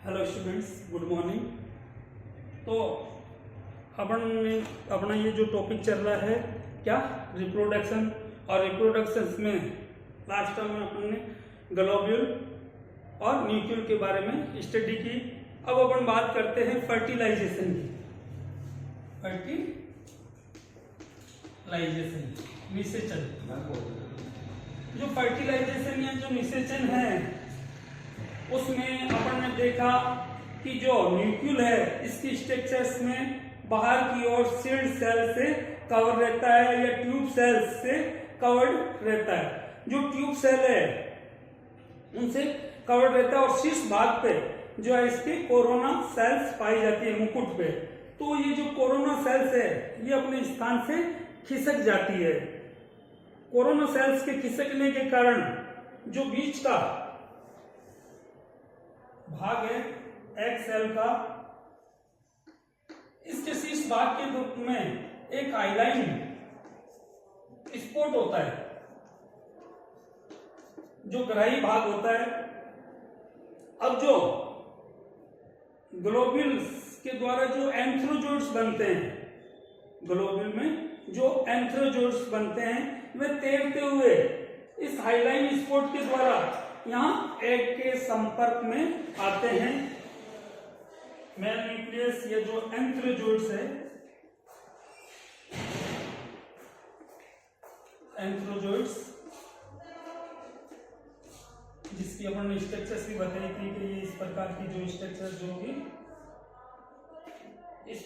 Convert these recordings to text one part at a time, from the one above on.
Hello students, good morning. तो अपना ये जो टॉपिक चल रहा है क्या, रिप्रोडक्शन। और रिप्रोडक्शन में लास्ट टाइम में अपन ने ग्लोब्यूल और न्यूक्लियल के बारे में स्टडी की। अब अपन बात करते हैं फर्टिलाइजेशन की। फर्टिलाइजेशन, निषेचन। जो फर्टिलाइजेशन या जो निषेचन है उसमें अपन ने देखा कि जो न्यूक्लियल है इसकी स्ट्रक्चर्स में बाहर की ओर सील्ड सेल से कवर रहता है या ट्यूब सेल से कवर्ड रहता है। जो ट्यूब सेल है उनसे कवर्ड रहता है और शीर्ष भाग पे जो है इसके कोरोना सेल्स पाई जाती है, मुकुट पे। तो ये जो कोरोना सेल्स है ये अपने स्थान से खिसक जाती है। कोरोना सेल्स के खिसकने के कारण जो बीच का भाग है एग सेल का, इसके शीर्ष भाग के रूप में एक हाइलाइन स्पॉट होता है जो ग्राही भाग होता है। अब जो ग्लोब्यूल्स के द्वारा जो एंथ्रोजोइड्स बनते हैं, ग्लोब्यूल में जो एंथ्रोजोइड्स बनते हैं वे तैरते हुए इस हाइलाइन स्पॉट के द्वारा यहाँ एग के संपर्क में आते हैं। मेल न्यूक्लियस या जो एंथ्रोजोइड्स है, एंथ्रोजोइड्स जिसकी अपन ने स्ट्रक्चर्स भी बताई थी कि ये इस प्रकार की जो स्ट्रक्चर जो होगी, इस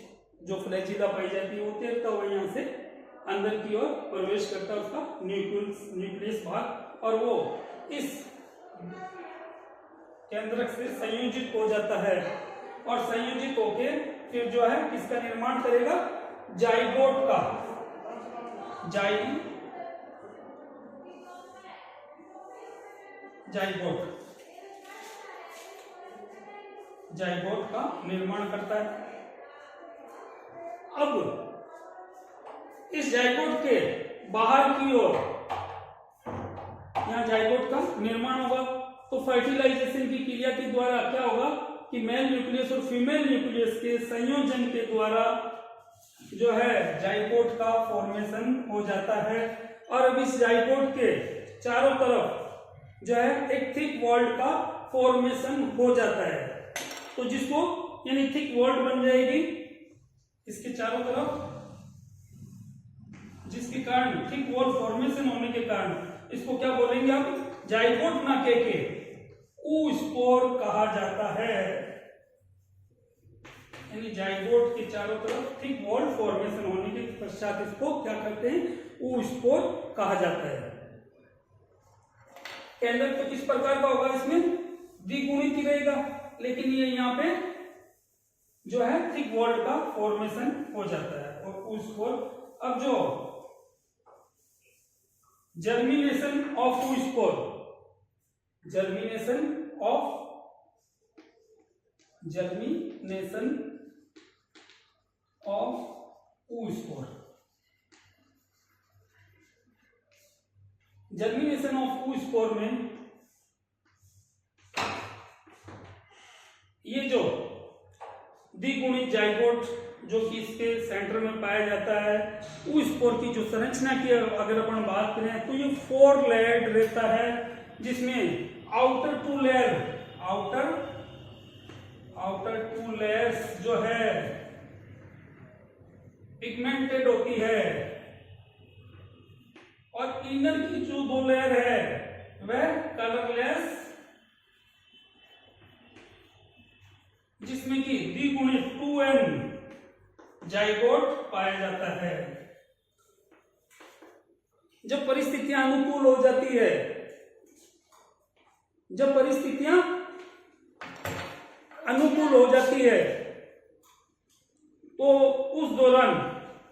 जो फ्लैजिला पाई जाती है वो तैरता हुआ यहाँ से अंदर की ओर प्रवेश करता है उसका न्यूक्लियस भाग, और वो इस केंद्रक से संयोजित हो जाता है और संयोजित होके फिर जो है किसका निर्माण करेगा, जाइगोट का। जाइगोट का निर्माण करता है। अब इस जाइगोट के बाहर की ओर यहाँ जाइगोट का निर्माण होगा। तो फर्टिलाइजेशन की क्रिया के द्वारा क्या होगा कि मेल न्यूक्लियस और फीमेल न्यूक्लियस के संयोजन के द्वारा जो है जाइगोट का फॉर्मेशन हो जाता है। और अब इस जाइगोट के चारों तरफ जो है एक थिक वॉल्ड का फॉर्मेशन हो जाता है। तो जिसको यानी थिक वॉल्ड बन जाएगी इसके चारों तरफ, जिसके कारण थिक वॉल फॉर्मेशन होने के कारण इसको क्या बोलेंगे आप, जाइगोट नाके के oospore कहा जाता है। यानी जाइगोट के चारों तरफ थिक वॉल फॉर्मेशन होने के पश्चात इसको क्या कहते हैं, oospore कहा जाता है। केंद्रक तो किस प्रकार का होगा, इसमें द्विगुणित ही रहेगा, लेकिन ये यहाँ पे जो है थिक वॉल का फॉर्मेशन हो जाता है और oospore। अब जो germination of oospore, germination of oospore, germination of oospore में ये जो द्विगुणित जाइगोट जो कि इसके सेंटर में पाया जाता है, oospore की जो संरचना की अगर अपन बात करें तो ये 4 लेयर्ड रहता है, जिसमें आउटर टू लेयर्स जो है पिगमेंटेड होती है और इनर की जो 2 लेयर है वह कलरलेस, जिसमें कि द्विगुणित 2n जाइगोट पाया जाता है। जब परिस्थितियां अनुकूल हो जाती है, जब परिस्थितियां अनुकूल हो जाती है तो उस दौरान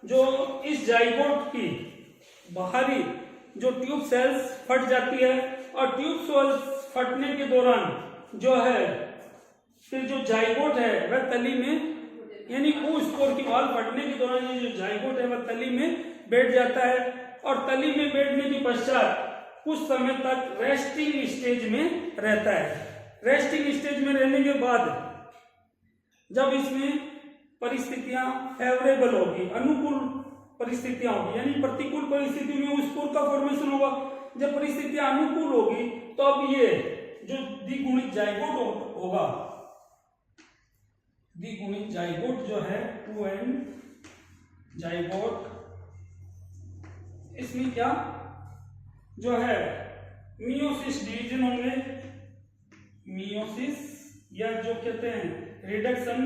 जो इस जाइगोट की बाहरी जो ट्यूब सेल्स फट जाती है और ट्यूब सेल्स फटने के दौरान जो है फिर जो जाइगोट है वह तली में, यानी oospore की वाल फटने के दौरान ये जो जाइगोट है वह तली में बैठ जाता है और तली में बैठने के पश्चात कुछ समय तक रेस्टिंग स्टेज में रहता है। रेस्टिंग स्टेज में रहने के बाद जब इसमें परिस्थितियां फेवरेबल होगी, अनुकूल परिस्थितियां होगी, यानी प्रतिकूल परिस्थिति में स्पोर का फॉर्मेशन होगा। जब परिस्थितियां अनुकूल होगी तो अब ये जो द्विगुणित जाइगोट होगा, द्विगुणित जाइगोट जो है 2n जाइगोट, इसमें क्या जो है मियोसिस डिवीजन होंगे, मियोसिस या जो कहते हैं रिडक्शन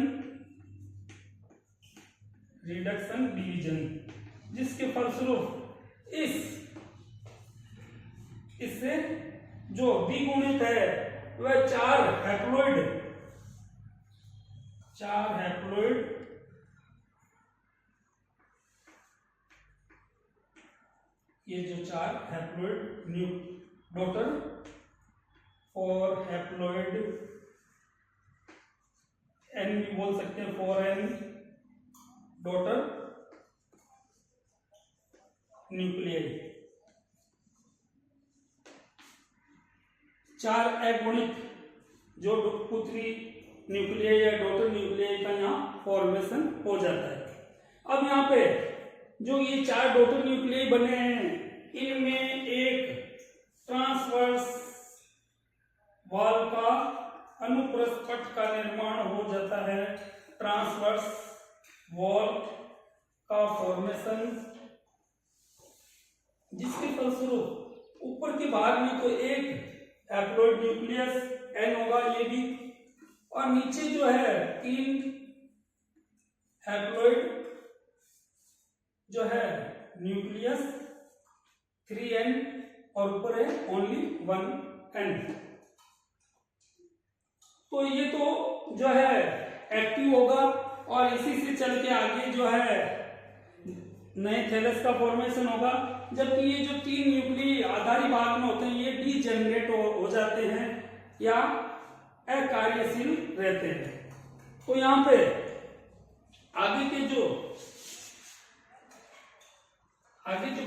डिवीजन, जिसके फलस्वरूप इससे जो द्विगुणित है वह 4 हैप्लॉइड ये जो 4 हैप्लॉइड डॉटर और हैप्लॉइड n भी बोल सकते हैं, 4n डॉटर न्यूक्लियाई, 4 अगुणित जो पुत्री न्यूक्लियाई या डॉटर न्यूक्लियाई का यहाँ फॉर्मेशन हो जाता है। अब यहाँ पे जो ये 4 डॉटर न्यूक्लियाई बने हैं, इनमें एक ट्रांसवर्स वॉल का अनुप्रस्थ पट का निर्माण हो जाता है, ट्रांसवर्स वॉल का फॉर्मेशन, जिसके फलस्वरूप ऊपर के भाग में तो एक हैप्लॉइड न्यूक्लियस n होगा, ये भी, और नीचे जो है 3 हैप्लॉइड जो है न्यूक्लियस 3n और ऊपर है ओनली 1n। तो ये तो जो है एक्टिव होगा और इसी से चल के आगे जो है नए थैलस का फॉर्मेशन होगा, जबकि ये जो 3 न्यूक्लियाई आधारी भाग में होते हैं ये डीजेनरेट हो जाते हैं या अकार्यशील रहते हैं। तो यहाँ पे आगे जो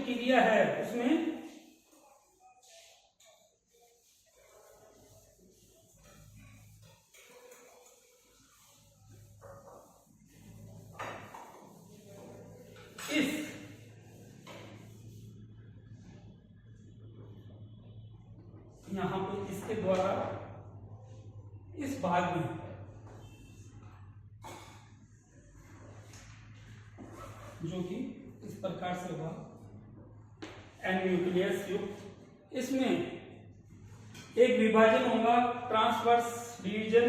क्रिया है उसमें यहाँ पे इसके द्वारा इस भाग में जो कि इस प्रकार से होगा n न्यूक्लियस युक्त, इसमें एक विभाजन होगा ट्रांसवर्स डिवीजन,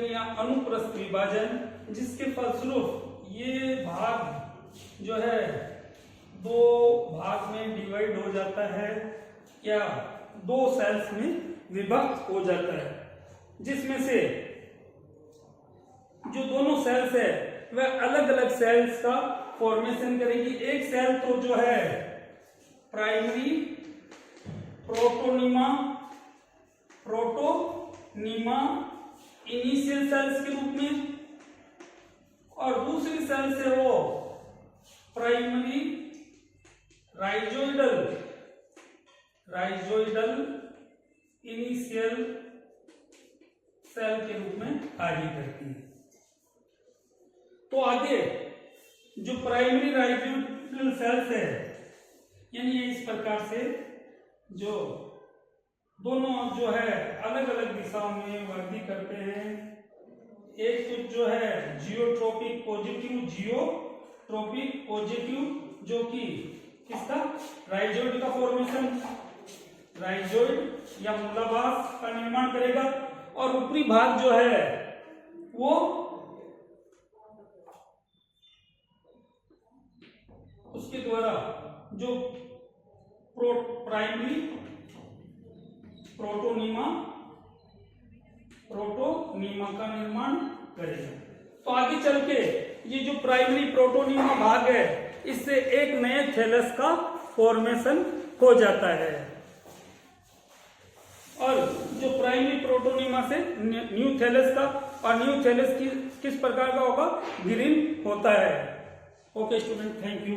या अनुप्रस्थ विभाजन, जिसके फलस्वरूप ये भाग जो है 2 भाग में डिवाइड हो जाता है या 2 सेल्स में विभक्त हो जाता है, जिसमें से जो दोनों सेल्स है वह अलग अलग सेल्स का फॉर्मेशन करेगी। एक सेल तो जो है प्राइमरी प्रोटोनीमा इनिशियल सेल्स के रूप में, और दूसरी सेल से वो प्राइमरी राइजोइडल इनिशियल सेल के रूप में कार्य करती है। तो आगे जो प्राइमरी राइजोइडल सेल्स है, यानी इस प्रकार से जो दोनों जो है अलग अलग दिशाओं में वृद्धि करते हैं। एक तो जो है जियोट्रोपिक पॉजिटिव जो कि किसका राइजोइड का फॉर्मेशन, राइजोइड या मूलाभास का निर्माण करेगा, और ऊपरी भाग जो है वो उसके द्वारा जो प्राइमरी प्रोटोनीमा का निर्माण करेगा। तो आगे चल के ये जो प्राइमरी प्रोटोनीमा भाग है इससे एक नए थैलस का फॉर्मेशन हो जाता है, और जो प्राइमरी प्रोटोनीमा से न्यू थैलस का, और न्यू थैलस किस प्रकार का होगा, ग्रीन होता है। Okay student, thank you.